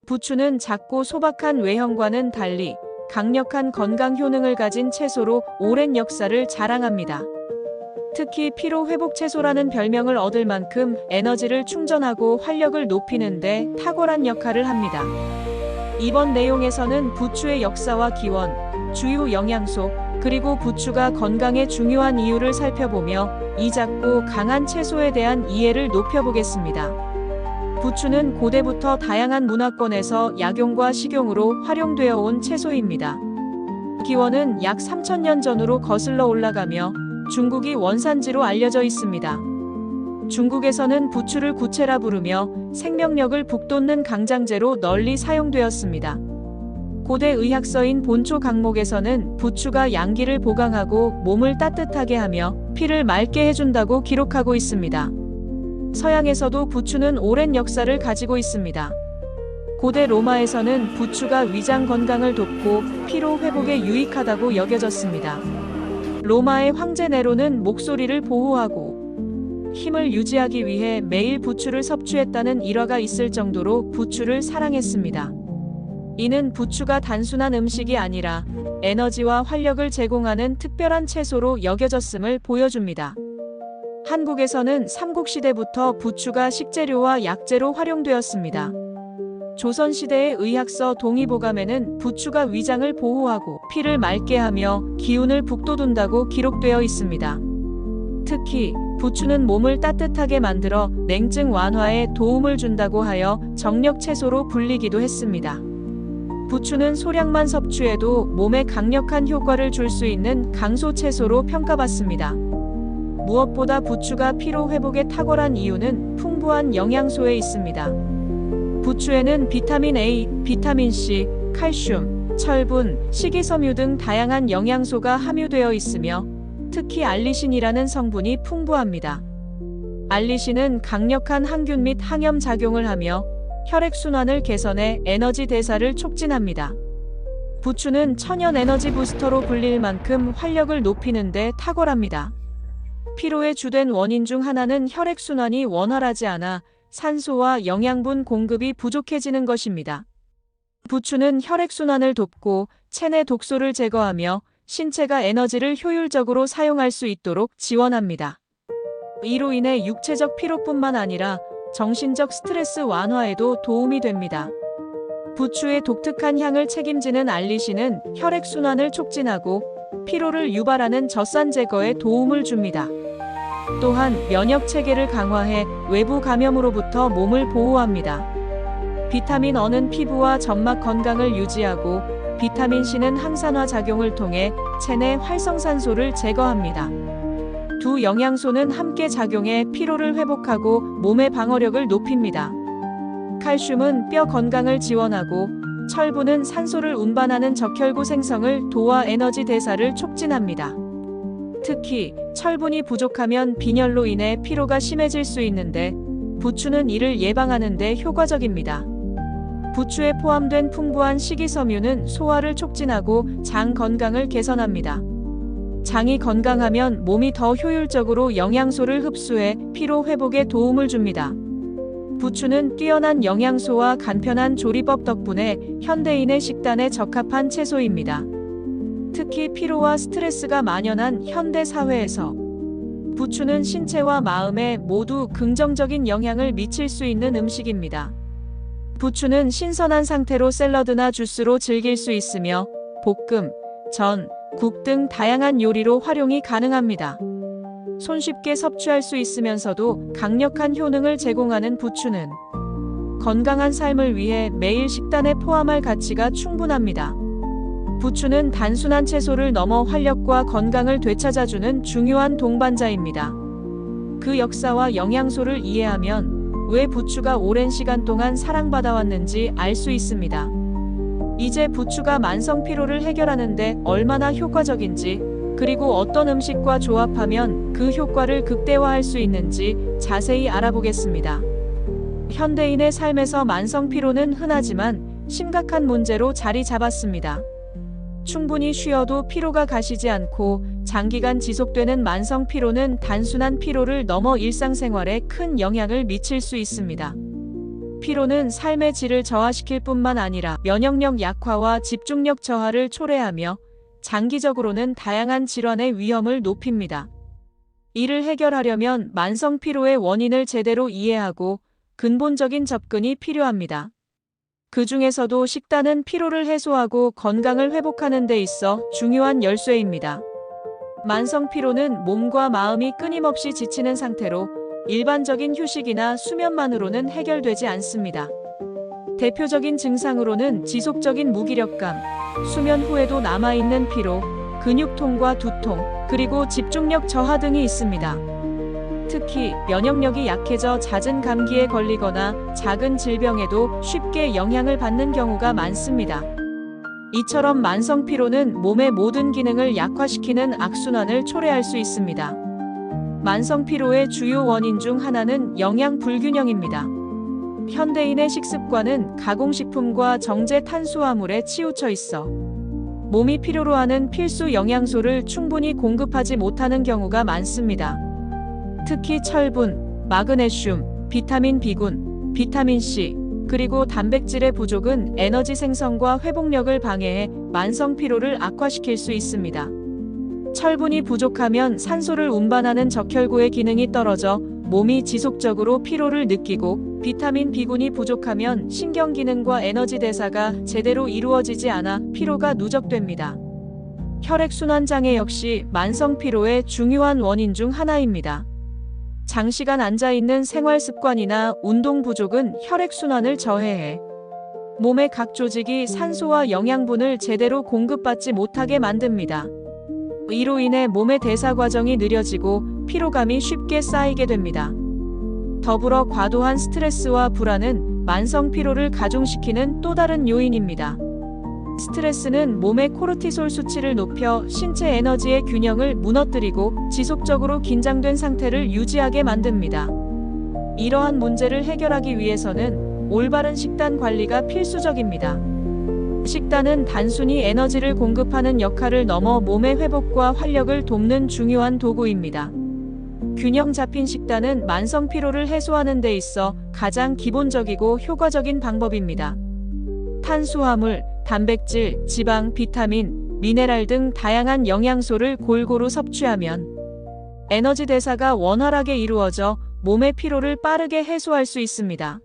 부추는 작고 소박한 외형과는 달리 강력한 건강 효능을 가진 채소로 오랜 역사를 자랑합니다. 특히 피로 회복 채소라는 별명을 얻을 만큼 에너지를 충전하고 활력을 높이는 데 탁월한 역할을 합니다. 이번 내용에서는 부추의 역사와 기원, 주요 영양소, 그리고 부추가 건강에 중요한 이유를 살펴보며 이 작고 강한 채소에 대한 이해를 높여보겠습니다. 부추는 고대부터 다양한 문화권에서 약용과 식용으로 활용되어 온 채소입니다. 기원은 약 3000년 전으로 거슬러 올라가며 중국이 원산지로 알려져 있습니다. 중국에서는 부추를 구체라 부르며 생명력을 북돋는 강장제로 널리 사용되었습니다. 고대 의학서인 본초 강목에서는 부추가 양기를 보강하고 몸을 따뜻하게 하며 피를 맑게 해준다고 기록하고 있습니다. 서양에서도 부추는 오랜 역사를 가지고 있습니다. 고대 로마에서는 부추가 위장 건강을 돕고 피로 회복에 유익하다고 여겨졌습니다. 로마의 황제 네로는 목소리를 보호하고 힘을 유지하기 위해 매일 부추를 섭취했다는 일화가 있을 정도로 부추를 사랑했습니다. 이는 부추가 단순한 음식이 아니라 에너지와 활력을 제공하는 특별한 채소로 여겨졌음을 보여줍니다. 한국에서는 삼국시대부터 부추가 식재료와 약재로 활용되었습니다. 조선시대의 의학서 동의보감에는 부추가 위장을 보호하고 피를 맑게 하며 기운을 북돋운다고 기록되어 있습니다. 특히 부추는 몸을 따뜻하게 만들어 냉증 완화에 도움을 준다고 하여 정력 채소로 불리기도 했습니다. 부추는 소량만 섭취해도 몸에 강력한 효과를 줄 수 있는 강소 채소로 평가받습니다. 무엇보다 부추가 피로 회복에 탁월한 이유는 풍부한 영양소에 있습니다. 부추에는 비타민 A, 비타민 C, 칼슘, 철분, 식이섬유 등 다양한 영양소가 함유되어 있으며 특히 알리신이라는 성분이 풍부합니다. 알리신은 강력한 항균 및 항염 작용을 하며 혈액순환을 개선해 에너지 대사를 촉진합니다. 부추는 천연 에너지 부스터로 불릴 만큼 활력을 높이는 데 탁월합니다. 피로의 주된 원인 중 하나는 혈액순환이 원활하지 않아 산소와 영양분 공급이 부족해지는 것입니다. 부추는 혈액순환을 돕고 체내 독소를 제거하며 신체가 에너지를 효율적으로 사용할 수 있도록 지원합니다. 이로 인해 육체적 피로뿐만 아니라 정신적 스트레스 완화에도 도움이 됩니다. 부추의 독특한 향을 책임지는 알리신은 혈액순환을 촉진하고 피로를 유발하는 젖산 제거에 도움을 줍니다. 또한 면역 체계를 강화해 외부 감염으로부터 몸을 보호합니다. 비타민 E는 피부와 점막 건강을 유지하고 비타민 C는 항산화 작용을 통해 체내 활성산소를 제거합니다. 두 영양소는 함께 작용해 피로를 회복하고 몸의 방어력을 높입니다. 칼슘은 뼈 건강을 지원하고 철분은 산소를 운반하는 적혈구 생성을 도와 에너지 대사를 촉진합니다. 특히 철분이 부족하면 빈혈로 인해 피로가 심해질 수 있는데 부추는 이를 예방하는 데 효과적입니다. 부추에 포함된 풍부한 식이섬유는 소화를 촉진하고 장 건강을 개선합니다. 장이 건강하면 몸이 더 효율적으로 영양소를 흡수해 피로 회복에 도움을 줍니다. 부추는 뛰어난 영양소와 간편한 조리법 덕분에 현대인의 식단에 적합한 채소입니다. 특히 피로와 스트레스가 만연한 현대 사회에서 부추는 신체와 마음에 모두 긍정적인 영향을 미칠 수 있는 음식입니다. 부추는 신선한 상태로 샐러드나 주스로 즐길 수 있으며 볶음, 전, 국 등 다양한 요리로 활용이 가능합니다. 손쉽게 섭취할 수 있으면서도 강력한 효능을 제공하는 부추는 건강한 삶을 위해 매일 식단에 포함할 가치가 충분합니다. 부추는 단순한 채소를 넘어 활력과 건강을 되찾아주는 중요한 동반자입니다. 그 역사와 영양소를 이해하면 왜 부추가 오랜 시간 동안 사랑받아왔는지 알 수 있습니다. 이제 부추가 만성 피로를 해결하는 데 얼마나 효과적인지, 그리고 어떤 음식과 조합하면 그 효과를 극대화할 수 있는지 자세히 알아보겠습니다. 현대인의 삶에서 만성 피로는 흔하지만 심각한 문제로 자리 잡았습니다. 충분히 쉬어도 피로가 가시지 않고 장기간 지속되는 만성 피로는 단순한 피로를 넘어 일상생활에 큰 영향을 미칠 수 있습니다. 피로는 삶의 질을 저하시킬 뿐만 아니라 면역력 약화와 집중력 저하를 초래하며 장기적으로는 다양한 질환의 위험을 높입니다. 이를 해결하려면 만성 피로의 원인을 제대로 이해하고 근본적인 접근이 필요합니다. 그 중에서도 식단은 피로를 해소하고 건강을 회복하는 데 있어 중요한 열쇠입니다. 만성 피로는 몸과 마음이 끊임없이 지치는 상태로 일반적인 휴식이나 수면만으로는 해결되지 않습니다. 대표적인 증상으로는 지속적인 무기력감, 수면 후에도 남아있는 피로, 근육통과 두통, 그리고 집중력 저하 등이 있습니다. 특히 면역력이 약해져 잦은 감기에 걸리거나 작은 질병에도 쉽게 영향을 받는 경우가 많습니다. 이처럼 만성 피로는 몸의 모든 기능을 약화시키는 악순환을 초래할 수 있습니다. 만성 피로의 주요 원인 중 하나는 영양 불균형입니다. 현대인의 식습관은 가공식품과 정제 탄수화물에 치우쳐 있어 몸이 필요로 하는 필수 영양소를 충분히 공급하지 못하는 경우가 많습니다. 특히 철분, 마그네슘, 비타민 B군, 비타민 C, 그리고 단백질의 부족은 에너지 생성과 회복력을 방해해 만성 피로를 악화시킬 수 있습니다. 철분이 부족하면 산소를 운반하는 적혈구의 기능이 떨어져 몸이 지속적으로 피로를 느끼고, 비타민 B군이 부족하면 신경 기능과 에너지 대사가 제대로 이루어지지 않아 피로가 누적됩니다. 혈액순환 장애 역시 만성 피로의 중요한 원인 중 하나입니다. 장시간 앉아있는 생활 습관이나 운동 부족은 혈액순환을 저해해 몸의 각 조직이 산소와 영양분을 제대로 공급받지 못하게 만듭니다. 이로 인해 몸의 대사 과정이 느려지고 피로감이 쉽게 쌓이게 됩니다. 더불어 과도한 스트레스와 불안은 만성 피로를 가중시키는 또 다른 요인입니다. 스트레스는 몸의 코르티솔 수치를 높여 신체 에너지의 균형을 무너뜨리고 지속적으로 긴장된 상태를 유지하게 만듭니다. 이러한 문제를 해결하기 위해서는 올바른 식단 관리가 필수적입니다. 식단은 단순히 에너지를 공급하는 역할을 넘어 몸의 회복과 활력을 돕는 중요한 도구입니다. 균형 잡힌 식단은 만성 피로를 해소하는 데 있어 가장 기본적이고 효과적인 방법입니다. 탄수화물, 단백질, 지방, 비타민, 미네랄 등 다양한 영양소를 골고루 섭취하면 에너지 대사가 원활하게 이루어져 몸의 피로를 빠르게 해소할 수 있습니다.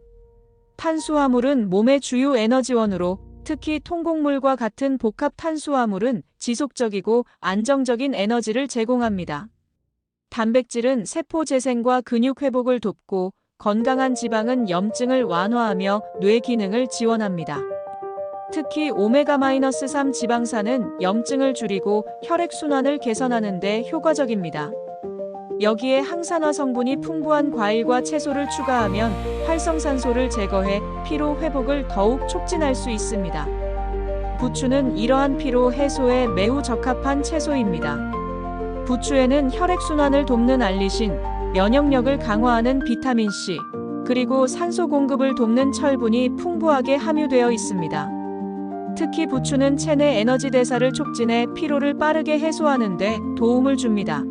탄수화물은 몸의 주요 에너지원으로 특히 통곡물과 같은 복합 탄수화물은 지속적이고 안정적인 에너지를 제공합니다. 단백질은 세포 재생과 근육 회복을 돕고, 건강한 지방은 염증을 완화하며 뇌 기능을 지원합니다. 특히 오메가-3 지방산은 염증을 줄이고 혈액순환을 개선하는 데 효과적입니다. 여기에 항산화 성분이 풍부한 과일과 채소를 추가하면 활성산소를 제거해 피로 회복을 더욱 촉진할 수 있습니다. 부추는 이러한 피로 해소에 매우 적합한 채소입니다. 부추에는 혈액순환을 돕는 알리신, 면역력을 강화하는 비타민 C, 그리고 산소 공급을 돕는 철분이 풍부하게 함유되어 있습니다. 특히 부추는 체내 에너지 대사를 촉진해 피로를 빠르게 해소하는 데 도움을 줍니다.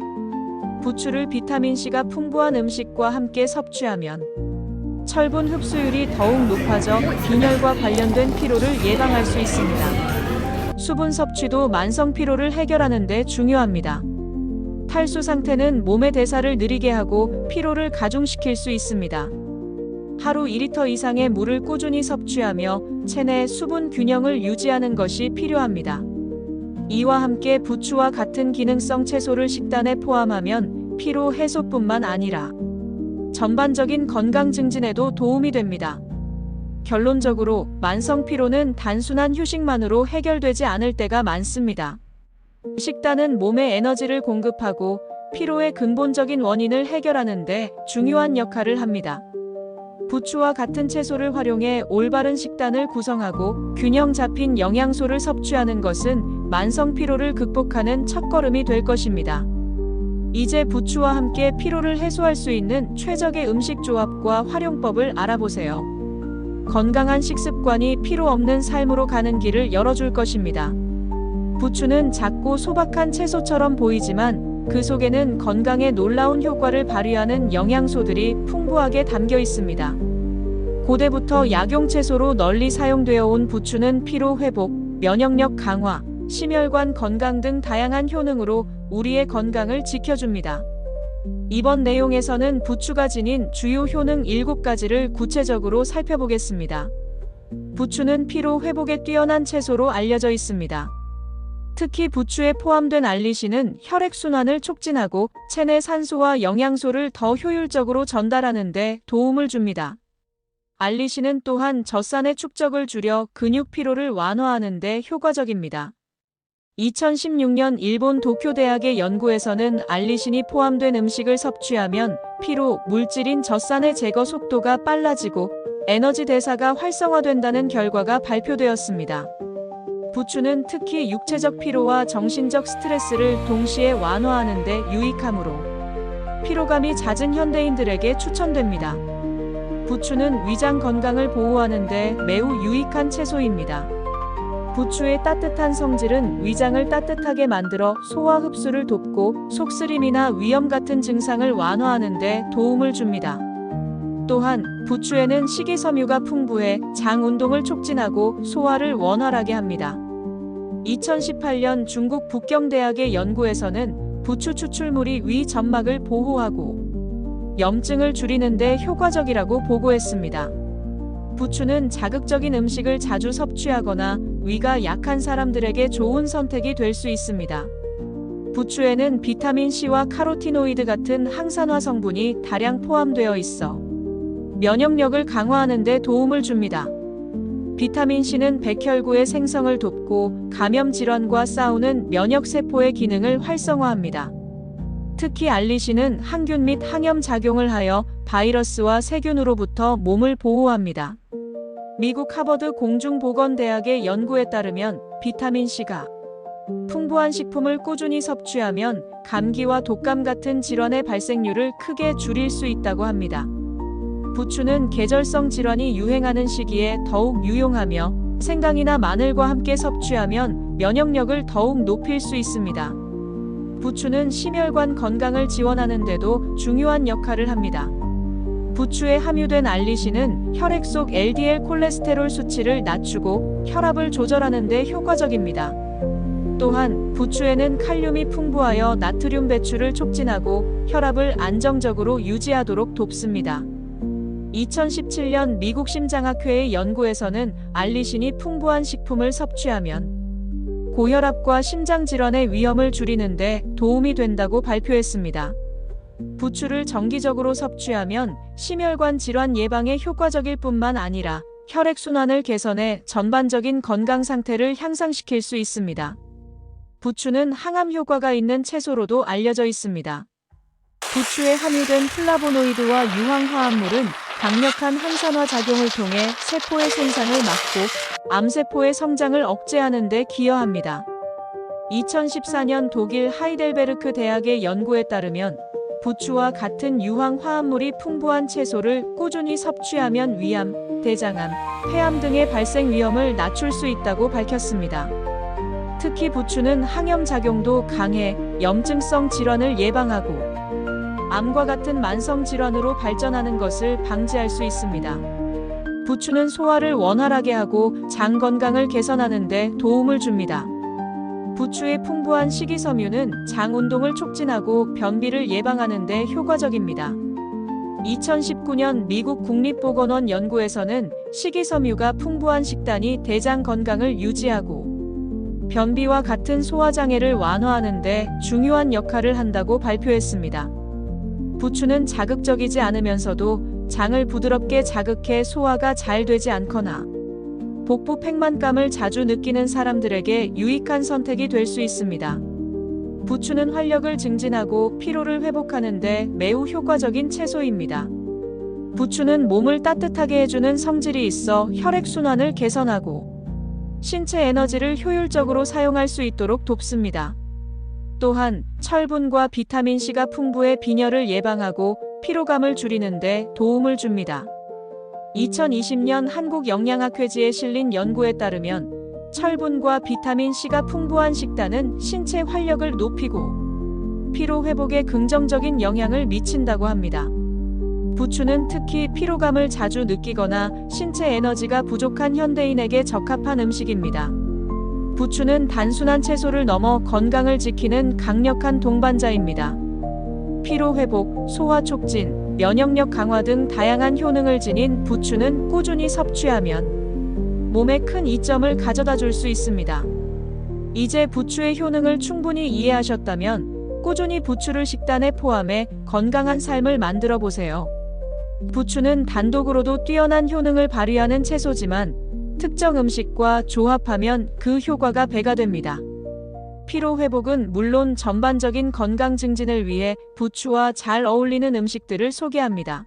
부추를 비타민C가 풍부한 음식과 함께 섭취하면 철분 흡수율이 더욱 높아져 빈혈과 관련된 피로를 예방할 수 있습니다. 수분 섭취도 만성 피로를 해결하는 데 중요합니다. 탈수 상태는 몸의 대사를 느리게 하고 피로를 가중시킬 수 있습니다. 하루 2리터 이상의 물을 꾸준히 섭취하며 체내 수분 균형을 유지하는 것이 필요합니다. 이와 함께 부추와 같은 기능성 채소를 식단에 포함하면 피로 해소뿐만 아니라 전반적인 건강 증진에도 도움이 됩니다. 결론적으로 만성 피로는 단순한 휴식만으로 해결되지 않을 때가 많습니다. 식단은 몸에 에너지를 공급하고 피로의 근본적인 원인을 해결하는 데 중요한 역할을 합니다. 부추와 같은 채소를 활용해 올바른 식단을 구성하고 균형 잡힌 영양소를 섭취하는 것은 만성 피로를 극복하는 첫걸음이 될 것입니다. 이제 부추와 함께 피로를 해소할 수 있는 최적의 음식 조합과 활용법을 알아보세요. 건강한 식습관이 피로 없는 삶으로 가는 길을 열어줄 것입니다. 부추는 작고 소박한 채소처럼 보이지만 그 속에는 건강에 놀라운 효과를 발휘하는 영양소들이 풍부하게 담겨 있습니다. 고대부터 약용채소로 널리 사용되어 온 부추는 피로 회복, 면역력 강화, 심혈관 건강 등 다양한 효능으로 우리의 건강을 지켜줍니다. 이번 내용에서는 부추가 지닌 주요 효능 7가지를 구체적으로 살펴보겠습니다. 부추는 피로 회복에 뛰어난 채소로 알려져 있습니다. 특히 부추에 포함된 알리신은 혈액순환을 촉진하고 체내 산소와 영양소를 더 효율적으로 전달하는 데 도움을 줍니다. 알리신은 또한 젖산의 축적을 줄여 근육 피로를 완화하는 데 효과적입니다. 2016년 일본 도쿄대학의 연구에서는 알리신이 포함된 음식을 섭취하면 피로, 물질인 젖산의 제거 속도가 빨라지고 에너지 대사가 활성화된다는 결과가 발표되었습니다. 부추는 특히 육체적 피로와 정신적 스트레스를 동시에 완화하는 데 유익하므로 피로감이 잦은 현대인들에게 추천됩니다. 부추는 위장 건강을 보호하는 데 매우 유익한 채소입니다. 부추의 따뜻한 성질은 위장을 따뜻하게 만들어 소화 흡수를 돕고 속쓰림이나 위염 같은 증상을 완화하는 데 도움을 줍니다. 또한 부추에는 식이섬유가 풍부해 장 운동을 촉진하고 소화를 원활하게 합니다. 2018년 중국 북경대학의 연구에서는 부추 추출물이 위 점막을 보호하고 염증을 줄이는 데 효과적이라고 보고했습니다. 부추는 자극적인 음식을 자주 섭취하거나 위가 약한 사람들에게 좋은 선택이 될 수 있습니다. 부추에는 비타민C와 카로티노이드 같은 항산화 성분이 다량 포함되어 있어 면역력을 강화하는 데 도움을 줍니다. 비타민C는 백혈구의 생성을 돕고 감염 질환과 싸우는 면역세포의 기능을 활성화합니다. 특히 알리신은 항균 및 항염 작용을 하여 바이러스와 세균으로부터 몸을 보호합니다. 미국 하버드 공중보건대학의 연구에 따르면 비타민C가 풍부한 식품을 꾸준히 섭취하면 감기와 독감 같은 질환의 발생률을 크게 줄일 수 있다고 합니다. 부추는 계절성 질환이 유행하는 시기에 더욱 유용하며 생강이나 마늘과 함께 섭취하면 면역력을 더욱 높일 수 있습니다. 부추는 심혈관 건강을 지원하는 데도 중요한 역할을 합니다. 부추에 함유된 알리신은 혈액 속 LDL 콜레스테롤 수치를 낮추고 혈압을 조절하는 데 효과적입니다. 또한 부추에는 칼륨이 풍부하여 나트륨 배출을 촉진하고 혈압을 안정적으로 유지하도록 돕습니다. 2017년 미국 심장학회의 연구에서는 알리신이 풍부한 식품을 섭취하면 고혈압과 심장질환의 위험을 줄이는 데 도움이 된다고 발표했습니다. 부추를 정기적으로 섭취하면 심혈관 질환 예방에 효과적일 뿐만 아니라 혈액순환을 개선해 전반적인 건강 상태를 향상시킬 수 있습니다. 부추는 항암 효과가 있는 채소로도 알려져 있습니다. 부추에 함유된 플라보노이드와 유황화합물은 강력한 항산화 작용을 통해 세포의 손상을 막고 암세포의 성장을 억제하는 데 기여합니다. 2014년 독일 하이델베르크 대학의 연구에 따르면 부추와 같은 유황화합물이 풍부한 채소를 꾸준히 섭취하면 위암, 대장암, 폐암 등의 발생 위험을 낮출 수 있다고 밝혔습니다. 특히 부추는 항염 작용도 강해 염증성 질환을 예방하고 암과 같은 만성 질환으로 발전하는 것을 방지할 수 있습니다. 부추는 소화를 원활하게 하고 장 건강을 개선하는 데 도움을 줍니다. 부추의 풍부한 식이섬유는 장 운동을 촉진하고 변비를 예방하는 데 효과적입니다. 2019년 미국 국립보건원 연구에서는 식이섬유가 풍부한 식단이 대장 건강을 유지하고 변비와 같은 소화장애를 완화하는 데 중요한 역할을 한다고 발표했습니다. 부추는 자극적이지 않으면서도 장을 부드럽게 자극해 소화가 잘 되지 않거나 복부 팽만감을 자주 느끼는 사람들에게 유익한 선택이 될 수 있습니다. 부추는 활력을 증진하고 피로를 회복하는 데 매우 효과적인 채소입니다. 부추는 몸을 따뜻하게 해주는 성질이 있어 혈액순환을 개선하고 신체 에너지를 효율적으로 사용할 수 있도록 돕습니다. 또한 철분과 비타민C가 풍부해 빈혈을 예방하고 피로감을 줄이는 데 도움을 줍니다. 2020년 한국영양학회지에 실린 연구에 따르면 철분과 비타민C가 풍부한 식단은 신체 활력을 높이고 피로 회복에 긍정적인 영향을 미친다고 합니다. 부추는 특히 피로감을 자주 느끼거나 신체 에너지가 부족한 현대인에게 적합한 음식입니다. 부추는 단순한 채소를 넘어 건강을 지키는 강력한 동반자입니다. 피로 회복, 소화 촉진, 면역력 강화 등 다양한 효능을 지닌 부추는 꾸준히 섭취하면 몸에 큰 이점을 가져다 줄 수 있습니다. 이제 부추의 효능을 충분히 이해하셨다면 꾸준히 부추를 식단에 포함해 건강한 삶을 만들어 보세요. 부추는 단독으로도 뛰어난 효능을 발휘하는 채소지만 특정 음식과 조합하면 그 효과가 배가 됩니다. 피로 회복은 물론 전반적인 건강 증진을 위해 부추와 잘 어울리는 음식들을 소개합니다.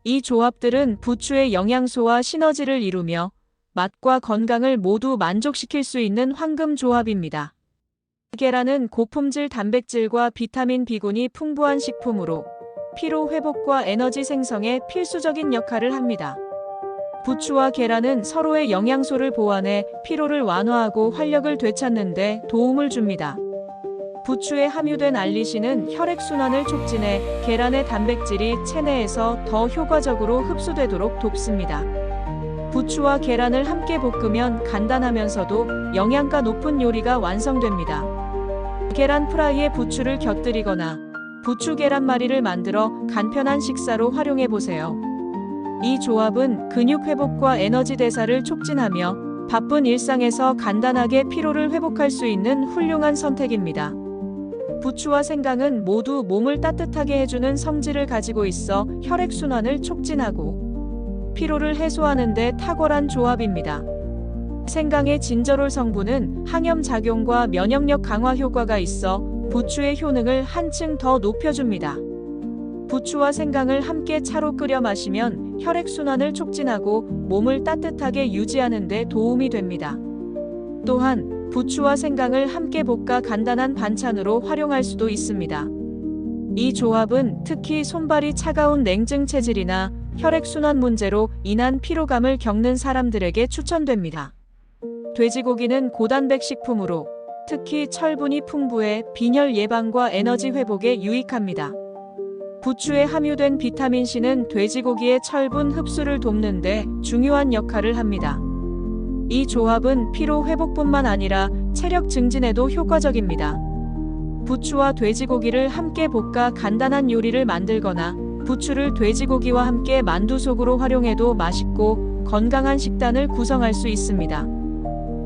이 조합들은 부추의 영양소와 시너지를 이루며 맛과 건강을 모두 만족시킬 수 있는 황금 조합입니다. 계란은 고품질 단백질과 비타민 B군이 풍부한 식품으로 피로 회복과 에너지 생성에 필수적인 역할을 합니다. 부추와 계란은 서로의 영양소를 보완해 피로를 완화하고 활력을 되찾는 데 도움을 줍니다. 부추에 함유된 알리신은 혈액순환을 촉진해 계란의 단백질이 체내에서 더 효과적으로 흡수되도록 돕습니다. 부추와 계란을 함께 볶으면 간단하면서도 영양가 높은 요리가 완성됩니다. 계란 프라이에 부추를 곁들이거나 부추 계란말이를 만들어 간편한 식사로 활용해 보세요. 이 조합은 근육 회복과 에너지 대사를 촉진하며 바쁜 일상에서 간단하게 피로를 회복할 수 있는 훌륭한 선택입니다. 부추와 생강은 모두 몸을 따뜻하게 해주는 성질을 가지고 있어 혈액순환을 촉진하고 피로를 해소하는 데 탁월한 조합입니다. 생강의 진저롤 성분은 항염 작용과 면역력 강화 효과가 있어 부추의 효능을 한층 더 높여줍니다. 부추와 생강을 함께 차로 끓여 마시면 혈액순환을 촉진하고 몸을 따뜻하게 유지하는 데 도움이 됩니다. 또한 부추와 생강을 함께 볶아 간단한 반찬으로 활용할 수도 있습니다. 이 조합은 특히 손발이 차가운 냉증 체질이나 혈액순환 문제로 인한 피로감을 겪는 사람들에게 추천됩니다. 돼지고기는 고단백 식품으로 특히 철분이 풍부해 빈혈 예방과 에너지 회복에 유익합니다. 부추에 함유된 비타민C는 돼지고기의 철분 흡수를 돕는 데 중요한 역할을 합니다. 이 조합은 피로 회복뿐만 아니라 체력 증진에도 효과적입니다. 부추와 돼지고기를 함께 볶아 간단한 요리를 만들거나 부추를 돼지고기와 함께 만두 속으로 활용해도 맛있고 건강한 식단을 구성할 수 있습니다.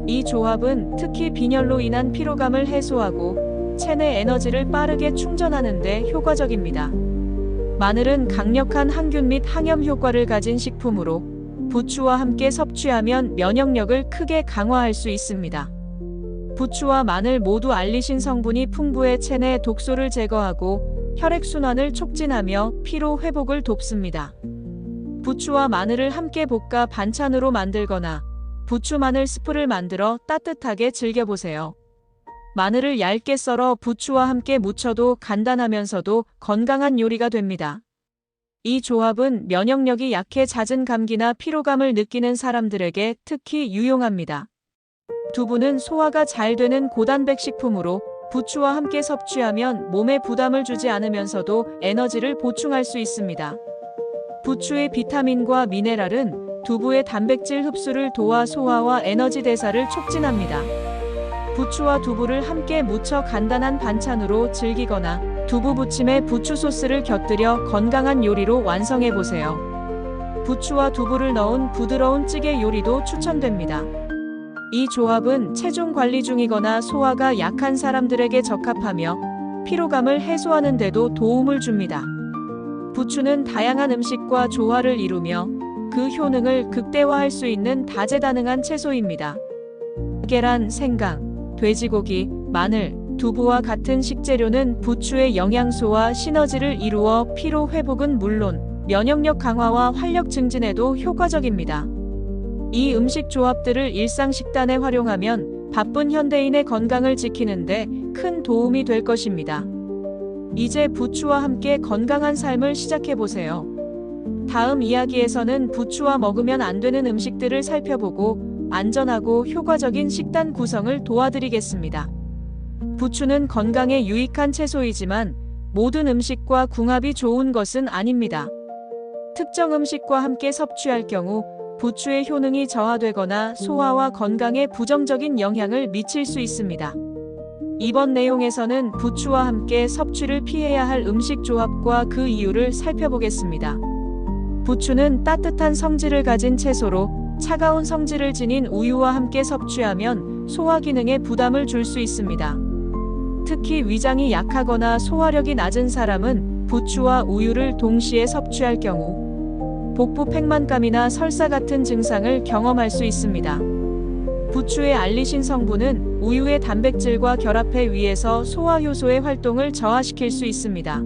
이 조합은 특히 빈혈로 인한 피로감을 해소하고 체내 에너지를 빠르게 충전하는 데 효과적입니다. 마늘은 강력한 항균 및 항염 효과를 가진 식품으로 부추와 함께 섭취하면 면역력을 크게 강화할 수 있습니다. 부추와 마늘 모두 알리신 성분이 풍부해 체내 독소를 제거하고 혈액순환을 촉진하며 피로 회복을 돕습니다. 부추와 마늘을 함께 볶아 반찬으로 만들거나 부추 마늘 스프를 만들어 따뜻하게 즐겨보세요. 마늘을 얇게 썰어 부추와 함께 무쳐도 간단하면서도 건강한 요리가 됩니다. 이 조합은 면역력이 약해 잦은 감기나 피로감을 느끼는 사람들에게 특히 유용합니다. 두부는 소화가 잘 되는 고단백 식품으로 부추와 함께 섭취하면 몸에 부담을 주지 않으면서도 에너지를 보충할 수 있습니다. 부추의 비타민과 미네랄은 두부의 단백질 흡수를 도와 소화와 에너지 대사를 촉진합니다. 부추와 두부를 함께 무쳐 간단한 반찬으로 즐기거나 두부 부침에 부추 소스를 곁들여 건강한 요리로 완성해 보세요. 부추와 두부를 넣은 부드러운 찌개 요리도 추천됩니다. 이 조합은 체중 관리 중이거나 소화가 약한 사람들에게 적합하며 피로감을 해소하는 데도 도움을 줍니다. 부추는 다양한 음식과 조화를 이루며 그 효능을 극대화할 수 있는 다재다능한 채소입니다. 계란, 생강, 돼지고기, 마늘, 두부와 같은 식재료는 부추의 영양소와 시너지를 이루어 피로 회복은 물론 면역력 강화와 활력 증진에도 효과적입니다. 이 음식 조합들을 일상 식단에 활용하면 바쁜 현대인의 건강을 지키는데 큰 도움이 될 것입니다. 이제 부추와 함께 건강한 삶을 시작해보세요. 다음 이야기에서는 부추와 먹으면 안 되는 음식들을 살펴보고 안전하고 효과적인 식단 구성을 도와드리겠습니다. 부추는 건강에 유익한 채소이지만 모든 음식과 궁합이 좋은 것은 아닙니다. 특정 음식과 함께 섭취할 경우 부추의 효능이 저하되거나 소화와 건강에 부정적인 영향을 미칠 수 있습니다. 이번 내용에서는 부추와 함께 섭취를 피해야 할 음식 조합과 그 이유를 살펴보겠습니다. 부추는 따뜻한 성질을 가진 채소로 차가운 성질을 지닌 우유와 함께 섭취하면 소화 기능에 부담을 줄 수 있습니다. 특히 위장이 약하거나 소화력이 낮은 사람은 부추와 우유를 동시에 섭취할 경우 복부 팽만감이나 설사 같은 증상을 경험할 수 있습니다. 부추의 알리신 성분은 우유의 단백질과 결합해 위에서 소화 효소의 활동을 저하시킬 수 있습니다.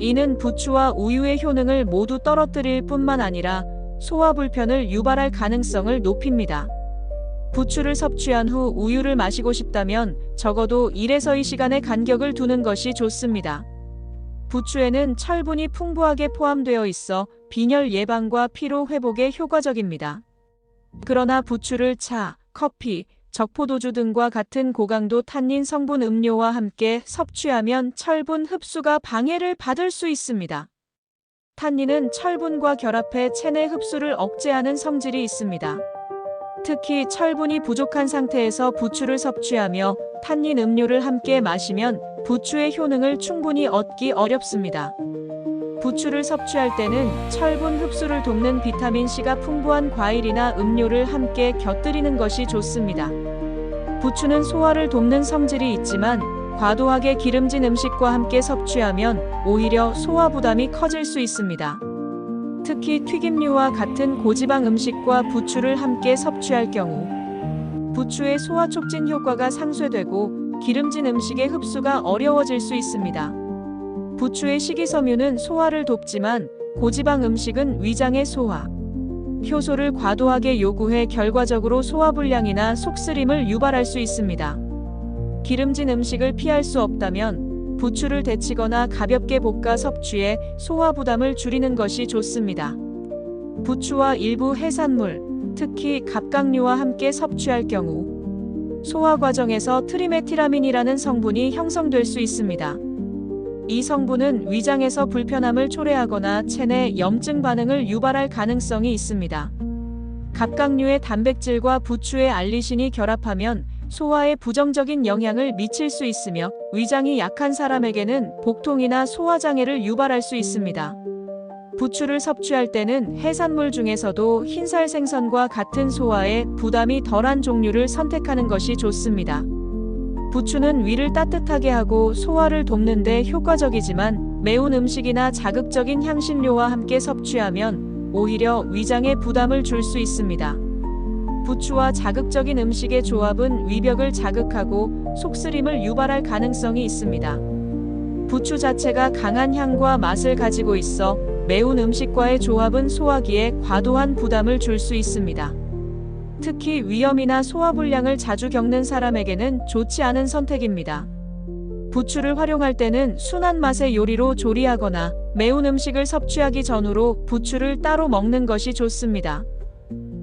이는 부추와 우유의 효능을 모두 떨어뜨릴 뿐만 아니라 소화 불편을 유발할 가능성을 높입니다. 부추를 섭취한 후 우유를 마시고 싶다면 적어도 1에서 2시간의 간격을 두는 것이 좋습니다. 부추에는 철분이 풍부하게 포함되어 있어 빈혈 예방과 피로 회복에 효과적입니다. 그러나 부추를 차, 커피, 적포도주 등과 같은 고강도 탄닌 성분 음료와 함께 섭취하면 철분 흡수가 방해를 받을 수 있습니다. 탄닌은 철분과 결합해 체내 흡수를 억제하는 성질이 있습니다. 특히 철분이 부족한 상태에서 부추를 섭취하며 탄닌 음료를 함께 마시면 부추의 효능을 충분히 얻기 어렵습니다. 부추를 섭취할 때는 철분 흡수를 돕는 비타민C가 풍부한 과일이나 음료를 함께 곁들이는 것이 좋습니다. 부추는 소화를 돕는 성질이 있지만 과도하게 기름진 음식과 함께 섭취하면 오히려 소화 부담이 커질 수 있습니다. 특히 튀김류와 같은 고지방 음식과 부추를 함께 섭취할 경우 부추의 소화 촉진 효과가 상쇄되고 기름진 음식의 흡수가 어려워질 수 있습니다. 부추의 식이섬유는 소화를 돕지만 고지방 음식은 위장의 소화 효소를 과도하게 요구해 결과적으로 소화불량이나 속쓰림을 유발할 수 있습니다. 기름진 음식을 피할 수 없다면 부추를 데치거나 가볍게 볶아 섭취해 소화 부담을 줄이는 것이 좋습니다. 부추와 일부 해산물, 특히 갑각류와 함께 섭취할 경우 소화 과정에서 트리메티라민이라는 성분이 형성될 수 있습니다. 이 성분은 위장에서 불편함을 초래하거나 체내 염증 반응을 유발할 가능성이 있습니다. 갑각류의 단백질과 부추의 알리신이 결합하면 소화에 부정적인 영향을 미칠 수 있으며 위장이 약한 사람에게는 복통이나 소화장애를 유발할 수 있습니다. 부추를 섭취할 때는 해산물 중에서도 흰살 생선과 같은 소화에 부담이 덜한 종류를 선택하는 것이 좋습니다. 부추는 위를 따뜻하게 하고 소화를 돕는 데 효과적이지만 매운 음식이나 자극적인 향신료와 함께 섭취하면 오히려 위장에 부담을 줄 수 있습니다. 부추와 자극적인 음식의 조합은 위벽을 자극하고 속쓰림을 유발할 가능성이 있습니다. 부추 자체가 강한 향과 맛을 가지고 있어 매운 음식과의 조합은 소화기에 과도한 부담을 줄 수 있습니다. 특히 위염이나 소화불량을 자주 겪는 사람에게는 좋지 않은 선택입니다. 부추를 활용할 때는 순한 맛의 요리로 조리하거나 매운 음식을 섭취하기 전후로 부추를 따로 먹는 것이 좋습니다.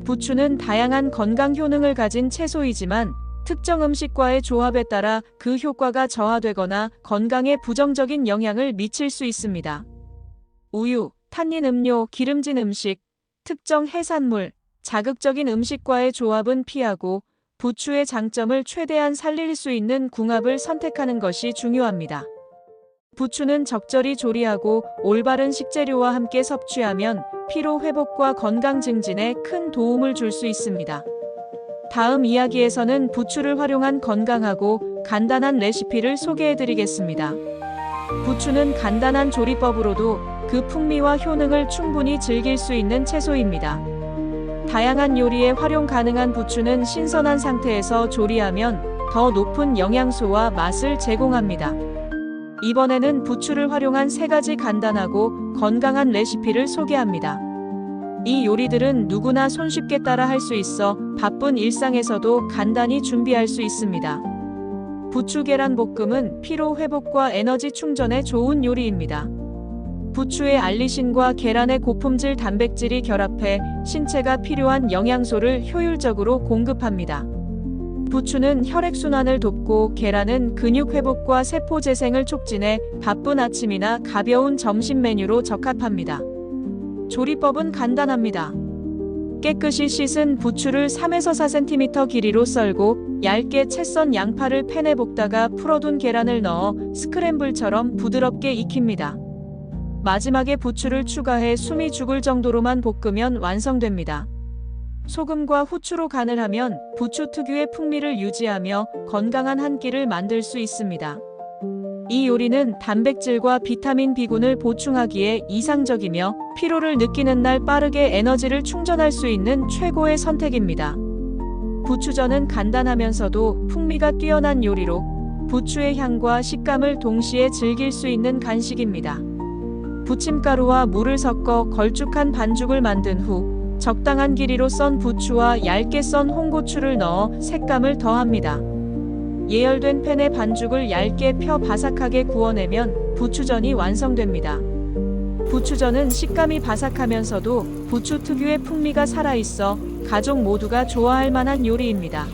부추는 다양한 건강 효능을 가진 채소이지만 특정 음식과의 조합에 따라 그 효과가 저하되거나 건강에 부정적인 영향을 미칠 수 있습니다. 우유, 탄닌 음료, 기름진 음식, 특정 해산물, 자극적인 음식과의 조합은 피하고 부추의 장점을 최대한 살릴 수 있는 궁합을 선택하는 것이 중요합니다. 부추는 적절히 조리하고 올바른 식재료와 함께 섭취하면 피로 회복과 건강 증진에 큰 도움을 줄 수 있습니다. 다음 이야기에서는 부추를 활용한 건강하고 간단한 레시피를 소개해드리겠습니다. 부추는 간단한 조리법으로도 그 풍미와 효능을 충분히 즐길 수 있는 채소입니다. 다양한 요리에 활용 가능한 부추는 신선한 상태에서 조리하면 더 높은 영양소와 맛을 제공합니다. 이번에는 부추를 활용한 3가지 간단하고 건강한 레시피를 소개합니다. 이 요리들은 누구나 손쉽게 따라 할 수 있어 바쁜 일상에서도 간단히 준비할 수 있습니다. 부추 계란 볶음은 피로 회복과 에너지 충전에 좋은 요리입니다. 부추의 알리신과 계란의 고품질 단백질이 결합해 신체가 필요한 영양소를 효율적으로 공급합니다. 부추는 혈액순환을 돕고 계란은 근육 회복과 세포 재생을 촉진해 바쁜 아침이나 가벼운 점심 메뉴로 적합합니다. 조리법은 간단합니다. 깨끗이 씻은 부추를 3에서 4cm 길이로 썰고 얇게 채 썬 양파를 팬에 볶다가 풀어둔 계란을 넣어 스크램블처럼 부드럽게 익힙니다. 마지막에 부추를 추가해 숨이 죽을 정도로만 볶으면 완성됩니다. 소금과 후추로 간을 하면 부추 특유의 풍미를 유지하며 건강한 한 끼를 만들 수 있습니다. 이 요리는 단백질과 비타민 B군을 보충하기에 이상적이며 피로를 느끼는 날 빠르게 에너지를 충전할 수 있는 최고의 선택입니다. 부추전은 간단하면서도 풍미가 뛰어난 요리로 부추의 향과 식감을 동시에 즐길 수 있는 간식입니다. 부침가루와 물을 섞어 걸쭉한 반죽을 만든 후 적당한 길이로 썬 부추와 얇게 썬 홍고추를 넣어 색감을 더합니다. 예열된 팬에 반죽을 얇게 펴 바삭하게 구워내면 부추전이 완성됩니다. 부추전은 식감이 바삭하면서도 부추 특유의 풍미가 살아있어 가족 모두가 좋아할 만한 요리입니다.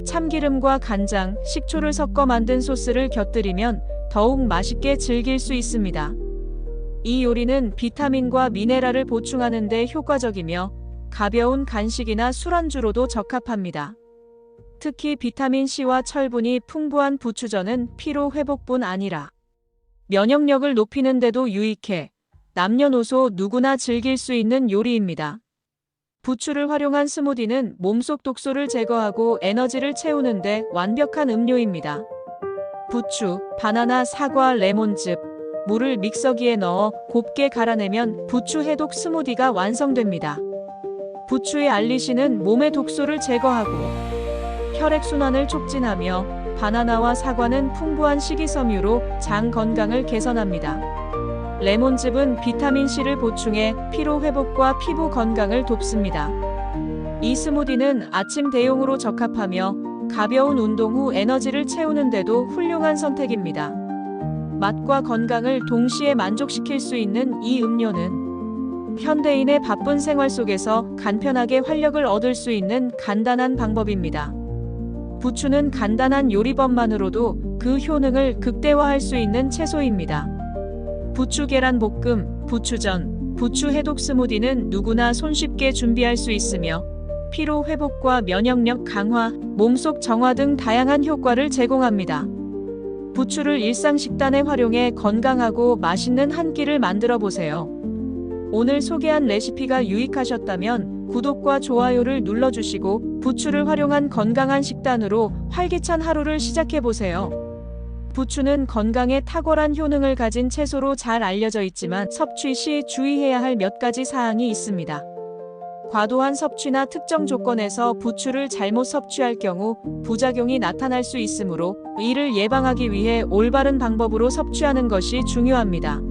참기름과 간장, 식초를 섞어 만든 소스를 곁들이면 더욱 맛있게 즐길 수 있습니다. 이 요리는 비타민과 미네랄을 보충하는 데 효과적이며 가벼운 간식이나 술안주로도 적합합니다. 특히 비타민C와 철분이 풍부한 부추전은 피로 회복뿐 아니라 면역력을 높이는 데도 유익해 남녀노소 누구나 즐길 수 있는 요리입니다. 부추를 활용한 스무디는 몸속 독소를 제거하고 에너지를 채우는 데 완벽한 음료입니다. 부추, 바나나, 사과, 레몬즙, 물을 믹서기에 넣어 곱게 갈아내면 부추 해독 스무디가 완성됩니다. 부추의 알리신은 몸의 독소를 제거하고 혈액순환을 촉진하며 바나나와 사과는 풍부한 식이섬유로 장 건강을 개선합니다. 레몬즙은 비타민C를 보충해 피로 회복과 피부 건강을 돕습니다. 이 스무디는 아침 대용으로 적합하며 가벼운 운동 후 에너지를 채우는 데도 훌륭한 선택입니다. 맛과 건강을 동시에 만족시킬 수 있는 이 음료는 현대인의 바쁜 생활 속에서 간편하게 활력을 얻을 수 있는 간단한 방법입니다. 부추는 간단한 요리법만으로도 그 효능을 극대화할 수 있는 채소입니다. 부추 계란 볶음, 부추전, 부추 해독 스무디는 누구나 손쉽게 준비할 수 있으며 피로 회복과 면역력 강화, 몸속 정화 등 다양한 효과를 제공합니다. 부추를 일상 식단에 활용해 건강하고 맛있는 한 끼를 만들어 보세요. 오늘 소개한 레시피가 유익하셨다면 구독과 좋아요를 눌러주시고 부추를 활용한 건강한 식단으로 활기찬 하루를 시작해 보세요. 부추는 건강에 탁월한 효능을 가진 채소로 잘 알려져 있지만 섭취 시 주의해야 할 몇 가지 사항이 있습니다. 과도한 섭취나 특정 조건에서 부추를 잘못 섭취할 경우 부작용이 나타날 수 있으므로 이를 예방하기 위해 올바른 방법으로 섭취하는 것이 중요합니다.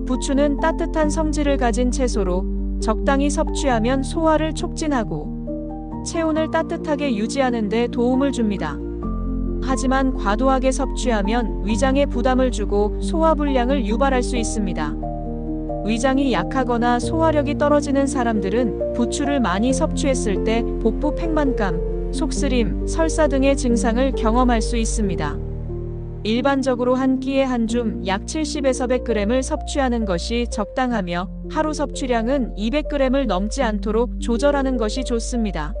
부추는 따뜻한 성질을 가진 채소로 적당히 섭취하면 소화를 촉진하고 체온을 따뜻하게 유지하는 데 도움을 줍니다. 하지만 과도하게 섭취하면 위장에 부담을 주고 소화불량을 유발할 수 있습니다. 위장이 약하거나 소화력이 떨어지는 사람들은 부추를 많이 섭취했을 때 복부 팽만감, 속쓰림, 설사 등의 증상을 경험할 수 있습니다. 일반적으로 한 끼에 한 줌 약 70에서 100g을 섭취하는 것이 적당하며 하루 섭취량은 200g을 넘지 않도록 조절하는 것이 좋습니다.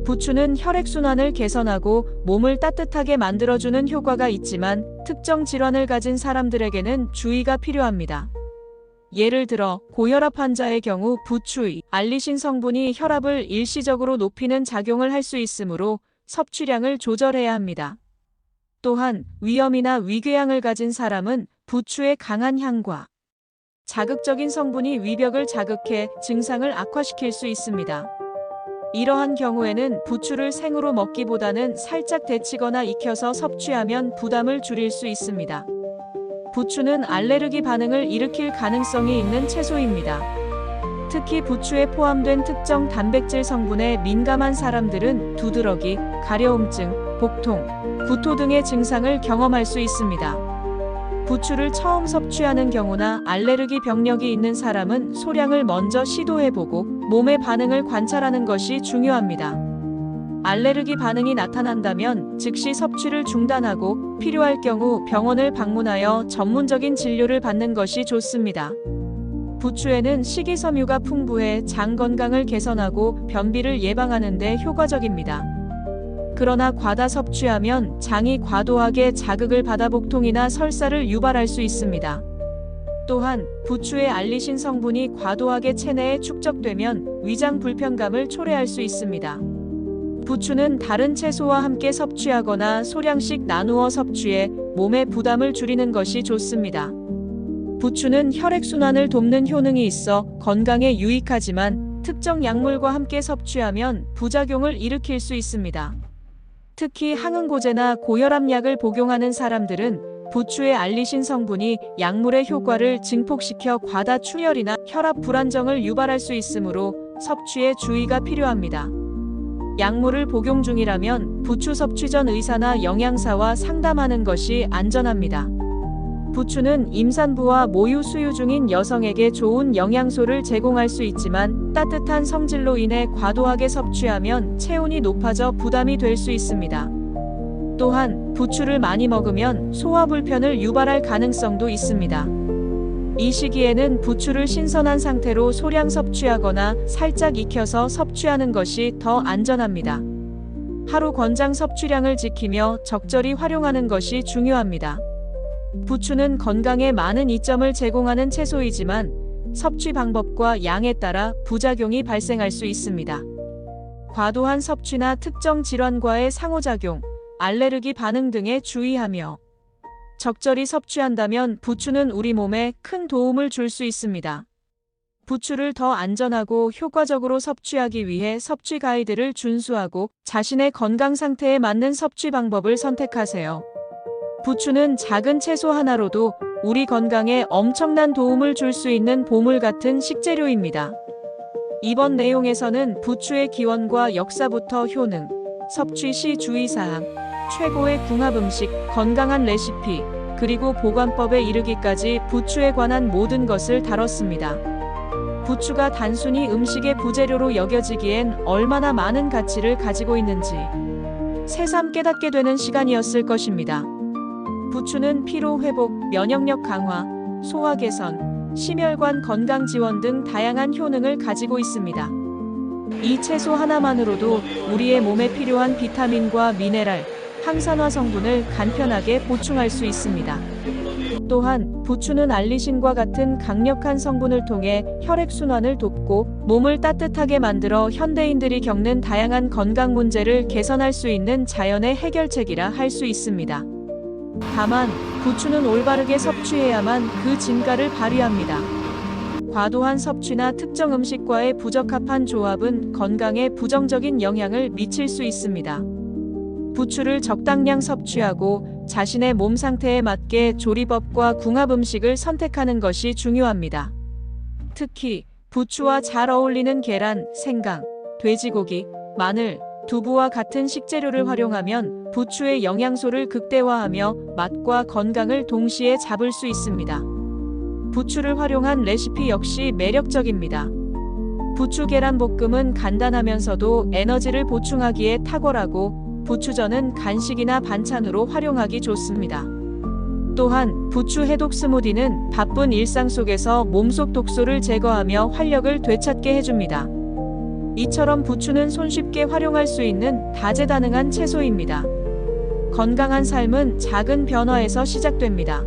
부추는 혈액순환을 개선하고 몸을 따뜻하게 만들어주는 효과가 있지만 특정 질환을 가진 사람들에게는 주의가 필요합니다. 예를 들어 고혈압 환자의 경우 부추의 알리신 성분이 혈압을 일시적으로 높이는 작용을 할 수 있으므로 섭취량을 조절해야 합니다. 또한 위염이나 위궤양을 가진 사람은 부추의 강한 향과 자극적인 성분이 위벽을 자극해 증상을 악화시킬 수 있습니다. 이러한 경우에는 부추를 생으로 먹기보다는 살짝 데치거나 익혀서 섭취하면 부담을 줄일 수 있습니다. 부추는 알레르기 반응을 일으킬 가능성이 있는 채소입니다. 특히 부추에 포함된 특정 단백질 성분에 민감한 사람들은 두드러기, 가려움증, 복통, 구토 등의 증상을 경험할 수 있습니다. 부추를 처음 섭취하는 경우나 알레르기 병력이 있는 사람은 소량을 먼저 시도해보고 몸의 반응을 관찰하는 것이 중요합니다. 알레르기 반응이 나타난다면 즉시 섭취를 중단하고 필요할 경우 병원을 방문하여 전문적인 진료를 받는 것이 좋습니다. 부추에는 식이섬유가 풍부해 장 건강을 개선하고 변비를 예방하는 데 효과적입니다. 그러나 과다 섭취하면 장이 과도하게 자극을 받아 복통이나 설사를 유발할 수 있습니다. 또한 부추의 알리신 성분이 과도하게 체내에 축적되면 위장 불편감을 초래할 수 있습니다. 부추는 다른 채소와 함께 섭취하거나 소량씩 나누어 섭취해 몸의 부담을 줄이는 것이 좋습니다. 부추는 혈액순환을 돕는 효능이 있어 건강에 유익하지만 특정 약물과 함께 섭취하면 부작용을 일으킬 수 있습니다. 특히 항응고제나 고혈압약을 복용하는 사람들은 부추의 알리신 성분이 약물의 효과를 증폭시켜 과다 출혈이나 혈압 불안정을 유발할 수 있으므로 섭취에 주의가 필요합니다. 약물을 복용 중이라면 부추 섭취 전 의사나 영양사와 상담하는 것이 안전합니다. 부추는 임산부와 모유 수유 중인 여성에게 좋은 영양소를 제공할 수 있지만 따뜻한 성질로 인해 과도하게 섭취하면 체온이 높아져 부담이 될 수 있습니다. 또한 부추를 많이 먹으면 소화 불편을 유발할 가능성도 있습니다. 이 시기에는 부추를 신선한 상태로 소량 섭취하거나 살짝 익혀서 섭취하는 것이 더 안전합니다. 하루 권장 섭취량을 지키며 적절히 활용하는 것이 중요합니다. 부추는 건강에 많은 이점을 제공하는 채소이지만 섭취 방법과 양에 따라 부작용이 발생할 수 있습니다. 과도한 섭취나 특정 질환과의 상호작용, 알레르기 반응 등에 주의하며 적절히 섭취한다면 부추는 우리 몸에 큰 도움을 줄 수 있습니다. 부추를 더 안전하고 효과적으로 섭취하기 위해 섭취 가이드를 준수하고 자신의 건강 상태에 맞는 섭취 방법을 선택하세요. 부추는 작은 채소 하나로도 우리 건강에 엄청난 도움을 줄 수 있는 보물 같은 식재료입니다. 이번 내용에서는 부추의 기원과 역사부터 효능, 섭취 시 주의사항, 최고의 궁합 음식, 건강한 레시피, 그리고 보관법에 이르기까지 부추에 관한 모든 것을 다뤘습니다. 부추가 단순히 음식의 부재료로 여겨지기엔 얼마나 많은 가치를 가지고 있는지 새삼 깨닫게 되는 시간이었을 것입니다. 부추는 피로 회복, 면역력 강화, 소화 개선, 심혈관 건강 지원 등 다양한 효능을 가지고 있습니다. 이 채소 하나만으로도 우리의 몸에 필요한 비타민과 미네랄, 항산화 성분을 간편하게 보충할 수 있습니다. 또한 부추는 알리신과 같은 강력한 성분을 통해 혈액순환을 돕고 몸을 따뜻하게 만들어 현대인들이 겪는 다양한 건강 문제를 개선할 수 있는 자연의 해결책이라 할 수 있습니다. 다만 부추는 올바르게 섭취해야만 그 진가를 발휘합니다. 과도한 섭취나 특정 음식과의 부적합한 조합은 건강에 부정적인 영향을 미칠 수 있습니다. 부추를 적당량 섭취하고 자신의 몸 상태에 맞게 조리법과 궁합 음식을 선택하는 것이 중요합니다. 특히 부추와 잘 어울리는 계란, 생강, 돼지고기, 마늘, 두부와 같은 식재료를 활용하면 부추의 영양소를 극대화하며 맛과 건강을 동시에 잡을 수 있습니다. 부추를 활용한 레시피 역시 매력적입니다. 부추 계란 볶음은 간단하면서도 에너지를 보충하기에 탁월하고 부추전은 간식이나 반찬으로 활용하기 좋습니다. 또한 부추 해독 스무디는 바쁜 일상 속에서 몸속 독소를 제거하며 활력을 되찾게 해줍니다. 이처럼 부추는 손쉽게 활용할 수 있는 다재다능한 채소입니다. 건강한 삶은 작은 변화에서 시작됩니다.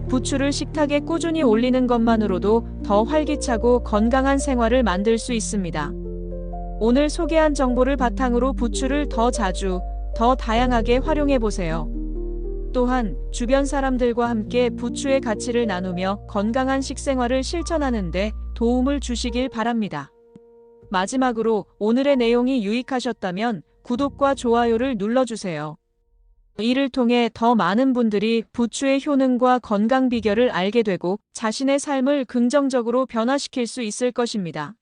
부추를 식탁에 꾸준히 올리는 것만으로도 더 활기차고 건강한 생활을 만들 수 있습니다. 오늘 소개한 정보를 바탕으로 부추를 더 자주, 더 다양하게 활용해 보세요. 또한 주변 사람들과 함께 부추의 가치를 나누며 건강한 식생활을 실천하는 데 도움을 주시길 바랍니다. 마지막으로 오늘의 내용이 유익하셨다면 구독과 좋아요를 눌러주세요. 이를 통해 더 많은 분들이 부추의 효능과 건강 비결을 알게 되고 자신의 삶을 긍정적으로 변화시킬 수 있을 것입니다.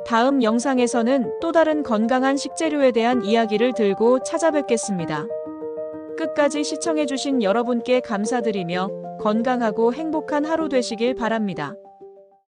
다음 영상에서는 또 다른 건강한 식재료에 대한 이야기를 들고 찾아뵙겠습니다. 끝까지 시청해주신 여러분께 감사드리며 건강하고 행복한 하루 되시길 바랍니다.